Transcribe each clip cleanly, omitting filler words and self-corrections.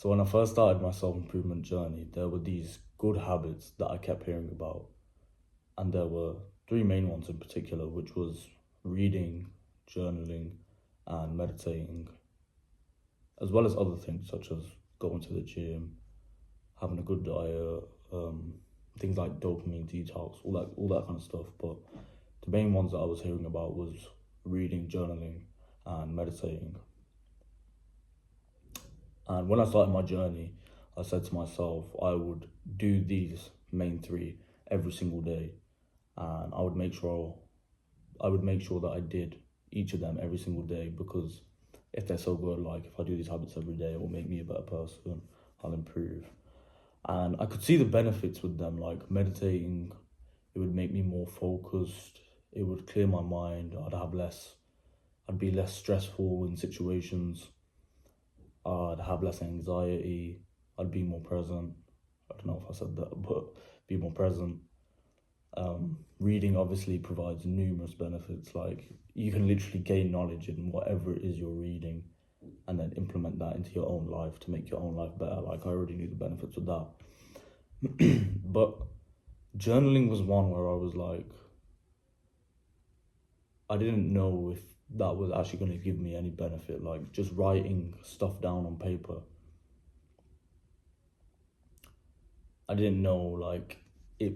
So when I first started my self-improvement journey, there were these good habits that I kept hearing about. And there were three main ones in particular, which was reading, journaling, and meditating, as well as other things such as going to the gym, having a good diet, things like dopamine detox, all that kind of stuff. But the main ones that I was hearing about was reading, journaling, and meditating. And when I started my journey, I said to myself I would do these main three every single day, and I would make sure that I did each of them every single day, because if they're so good, like if I do these habits every day, it will make me a better person. I'll improve, and I could see the benefits with them. Like meditating, it would make me more focused. It would clear my mind. I'd be less stressful in situations. I'd have less anxiety. I'd be more present. I don't know if I said that, but be more present. Reading obviously provides numerous benefits. Like you can literally gain knowledge in whatever it is you're reading, and then implement that into your own life to make your own life better. Like I already knew the benefits of that. But journaling was one where I was like, I didn't know if that was actually going to give me any benefit. Like just writing stuff down on paper, I didn't know like if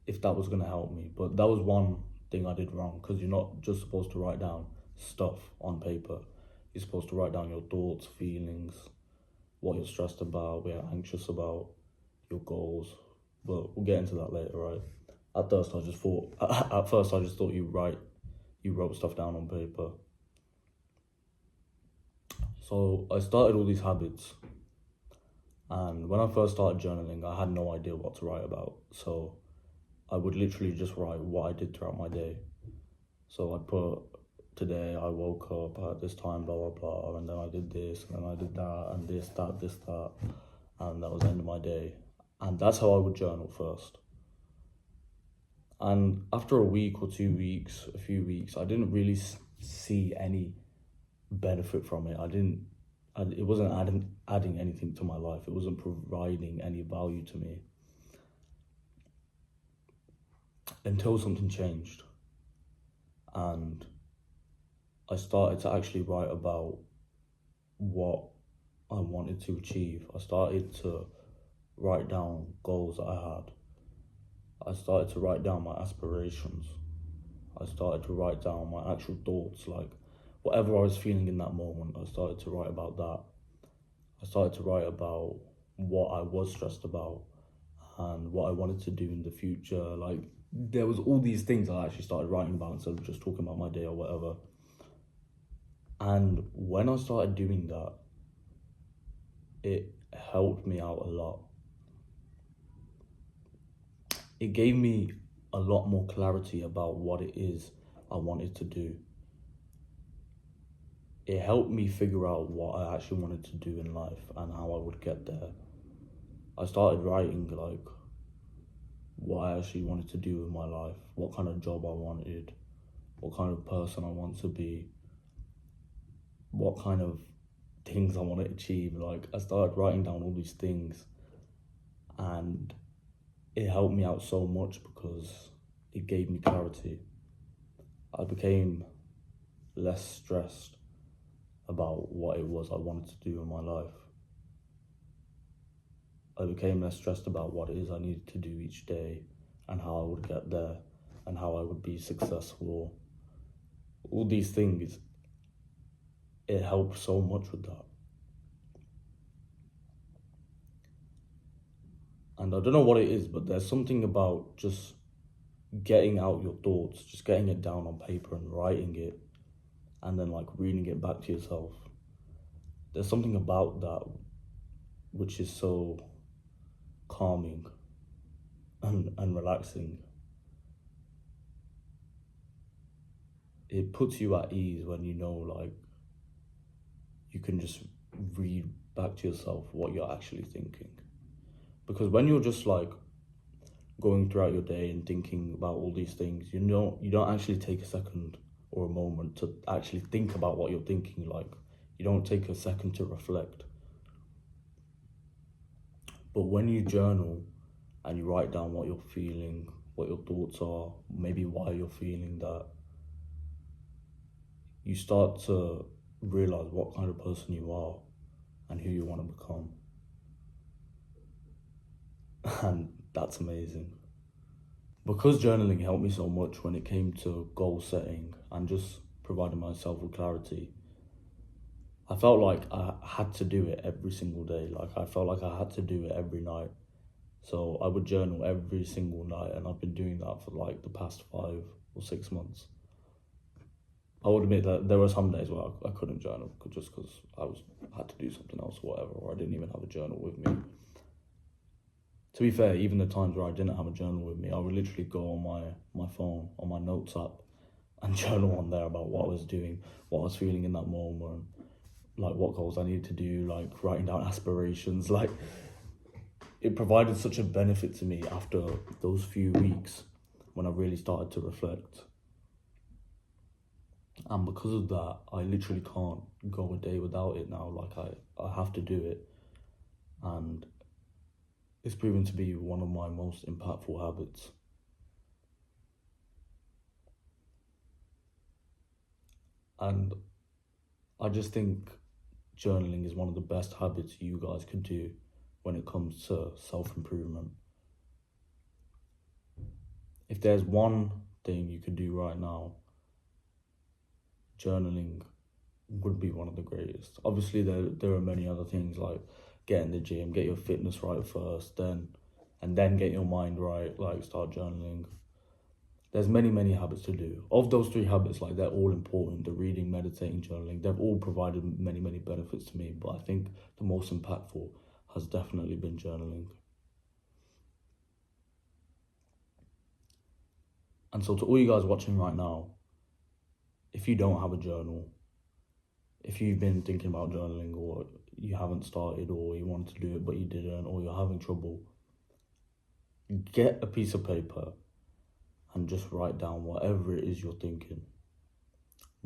if that was going to help me. But that was one thing I did wrong, because you're not just supposed to write down stuff on paper. You're supposed to write down your thoughts, feelings, what you're stressed about, what you're anxious about, your goals. But we'll get into that later, right? At first I just thought you wrote stuff down on paper. So I started all these habits, and when I first started journaling, I had no idea what to write about. So I would literally just write what I did throughout my day. So I'd put, today I woke up at this time, blah blah blah, and then I did this, and then I did that, and this, that, and that was the end of my day. And that's how I would journal first. And after a week or 2 weeks, a few weeks, I didn't really see any benefit from it. It wasn't adding anything to my life. It wasn't providing any value to me until something changed. And I started to actually write about what I wanted to achieve. I started to write down goals that I had. I started to write down my aspirations. I started to write down my actual thoughts, like whatever I was feeling in that moment. I started to write about that. I started to write about what I was stressed about and what I wanted to do in the future. Like there was all these things I actually started writing about instead of just talking about my day or whatever. And when I started doing that, it helped me out a lot. It gave me a lot more clarity about what it is I wanted to do. It helped me figure out what I actually wanted to do in life and how I would get there. I started writing like what I actually wanted to do in my life, what kind of job I wanted, what kind of person I want to be, what kind of things I want to achieve. Like I started writing down all these things, and it helped me out so much because it gave me clarity. I became less stressed about what it was I wanted to do in my life. I became less stressed about what it is I needed to do each day and how I would get there and how I would be successful. All these things, it helped so much with that. And I don't know what it is, but there's something about just getting out your thoughts, just getting it down on paper and writing it, and then like reading it back to yourself. There's something about that which is so calming and relaxing. It puts you at ease when you know like you can just read back to yourself what you're actually thinking. Because when you're just like going throughout your day and thinking about all these things, you don't actually take a second or a moment to actually think about what you're thinking. Like you don't take a second to reflect. But when you journal and you write down what you're feeling, what your thoughts are, maybe why you're feeling that, you start to realize what kind of person you are and who you want to become. And that's amazing. Because journaling helped me so much when it came to goal setting and just providing myself with clarity, I felt like I had to do it every single day. Like I felt like I had to do it every night. So I would journal every single night, and I've been doing that for like the past 5 or 6 months. I would admit that there were some days where I couldn't journal just because had to do something else or whatever, or I didn't even have a journal with me. To be fair, even the times where I didn't have a journal with me, I would literally go on my phone, on my notes app, and journal on there about what I was doing, what I was feeling in that moment, like what goals I needed to do, like writing down aspirations. Like it provided such a benefit to me after those few weeks when I really started to reflect. And because of that, I literally can't go a day without it now. Like I have to do it. And it's proven to be one of my most impactful habits. And I just think journaling is one of the best habits you guys could do when it comes to self-improvement. If there's one thing you could do right now, journaling would be one of the greatest. Obviously, there are many other things like get in the gym, get your fitness right first, then get your mind right, like start journaling. There's many habits to do. Of those 3 habits, like they're all important. The reading, meditating, journaling, they've all provided many benefits to me. But I think the most impactful has definitely been journaling. And so to all you guys watching right now, if you don't have a journal, if you've been thinking about journaling or you haven't started or you wanted to do it but you didn't or you're having trouble, get a piece of paper and just write down whatever it is you're thinking.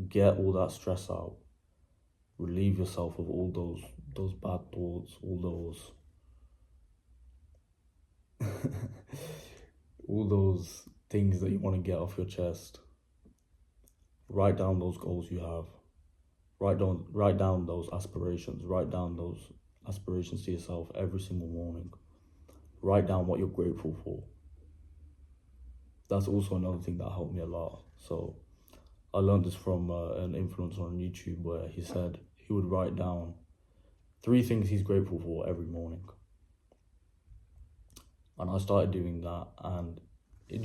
Get all that stress out. Relieve yourself of all those bad thoughts, all those things that you want to get off your chest. Write down those goals you have. Write down those aspirations. Write down those aspirations to yourself every single morning. Write down what you're grateful for. That's also another thing that helped me a lot. So I learned this from an influencer on YouTube where he said he would write down 3 things he's grateful for every morning. And I started doing that, and it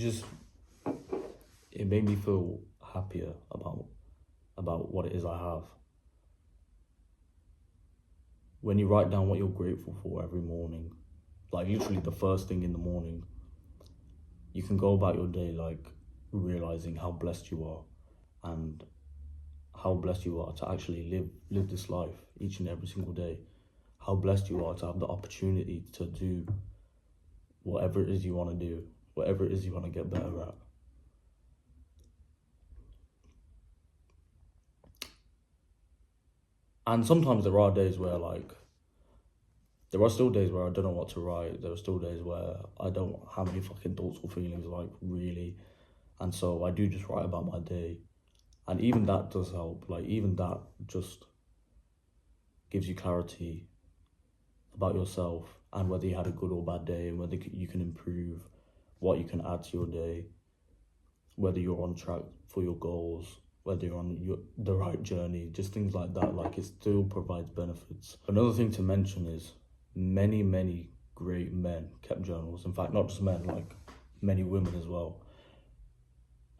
made me feel happier about what it is I have. When you write down what you're grateful for every morning, like literally the first thing in the morning, you can go about your day like realizing how blessed you are and how blessed you are to actually live this life each and every single day. How blessed you are to have the opportunity to do whatever it is you want to do, whatever it is you want to get better at. And sometimes there are days where there are still days where I don't know what to write. There are still days where I don't have any fucking thoughts or feelings, like really. And so I do just write about my day. And even that does help. Like even that just gives you clarity about yourself and whether you had a good or bad day and whether you can improve, what you can add to your day, whether you're on track for your goals, whether you're on the right journey, just things like that. Like it still provides benefits. Another thing to mention is many great men kept journals. In fact, not just men, like many women as well.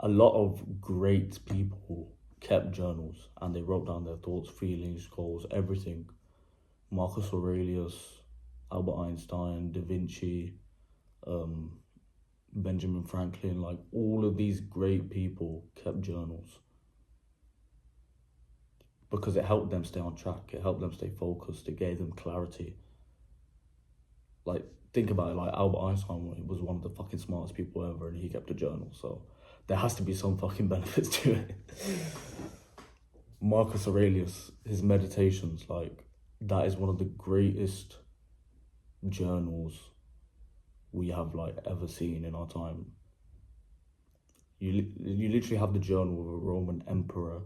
A lot of great people kept journals and they wrote down their thoughts, feelings, goals, everything. Marcus Aurelius, Albert Einstein, Da Vinci, Benjamin Franklin, like all of these great people kept journals because it helped them stay on track, it helped them stay focused, it gave them clarity. Like, think about it, like Albert Einstein was one of the fucking smartest people ever and he kept a journal, so there has to be some fucking benefits to it. Marcus Aurelius, his meditations, like, that is one of the greatest journals we have like ever seen in our time. You literally have the journal of a Roman emperor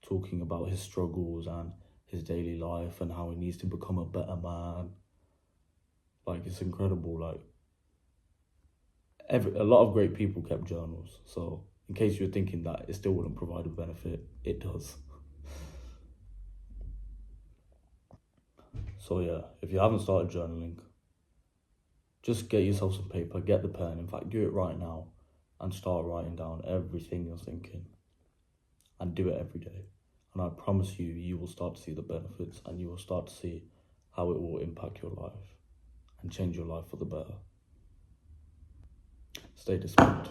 talking about his struggles and his daily life and how he needs to become a better man. Like, it's incredible. Like, a lot of great people kept journals. So in case you're thinking that it still wouldn't provide a benefit, it does. So yeah, if you haven't started journaling, just get yourself some paper, get the pen. In fact, do it right now and start writing down everything you're thinking and do it every day. And I promise you, you will start to see the benefits and you will start to see how it will impact your life and change your life for the better. Stay disciplined.